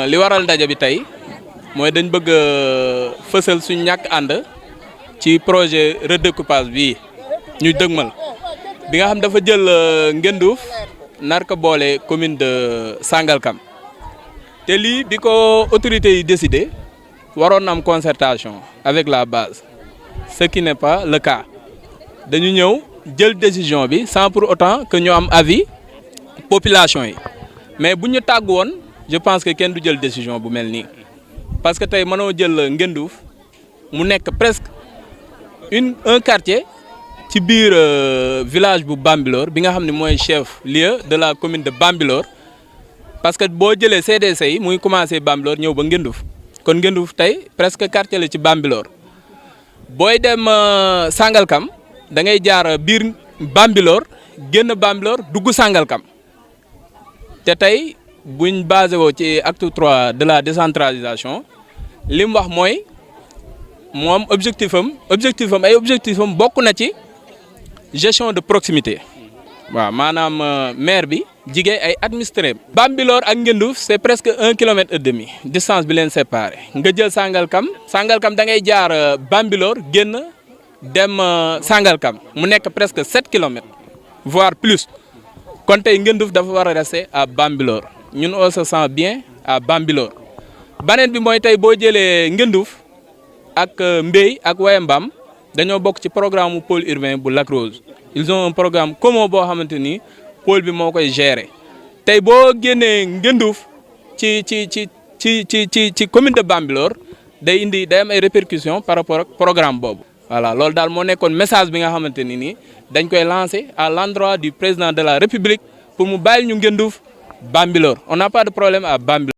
li waral ndaje bi tey mooy dañ bëgg fësal suñu ñàkk ànd ci projet redécoupage bii ñu dëgmal bi nga xam dafa jël Ngendouf nar ko boole commune de Sangalkam te lii bi ko autorités yi décidé waroon na am concertation avec la base ce qui n'est pas le cas dañu ñëw jël décision bi sans pour autant que ñu am avis population yi mais bu ñu tàgg woon je pense que kenn du jël décision bu mel nii parce que tey mënoo jël Ngendouf mu nekk presque un quartier ci biir village bu Bambilor bi nga xam ne mooy chef lieu de la commune de Bambilor parce que boo jëlee CDC yi muy commencé Bambilor ñëw ba Ngendouf kon Ngendouf tey presque quartier la ci Bambilor booy dem Sangalkam da ngay jaar biir Bambilor génn Bambilor dugg Sangalkam te tey buñ basé woo ci acte 3 de la décentralisation li mu wax mooy moom objectif am ay objectif am bokk na ci gestion de proximité waaw maanaam maire bi jigéen ay administré Bambilor ak Ngendouf c'est presque 1,5 kilomètre distance bi leen séparé nga jël Sangalkam da ngay jaar Bambilor génn dem Sangalkam mu nekk presque 7 kilomètres voire plus kon tey Ngendouf dafa war a rester à Bambilor ñun on se sent bien à Bambilor beneen bi mooy tey boo jëlee Ngendouf ak Mbey ak Wayembam dañoo bokk ci programme mu pôle urbain bu Lac Rose ils ont un programme commun boo xamante ni pôle bi moo koy gérer tey boo génnee Ngendouf ci commune de Bambilor day am ay répercussions par rapport ak programme boobu. voilà loolu daal moo nekkoon message bi nga xamante ni nii dañ koy lancer à l'endroit du président de la République pour mu bàyyil ñu Ngendouf Bambilor on n'a pas de problème à Bambilor.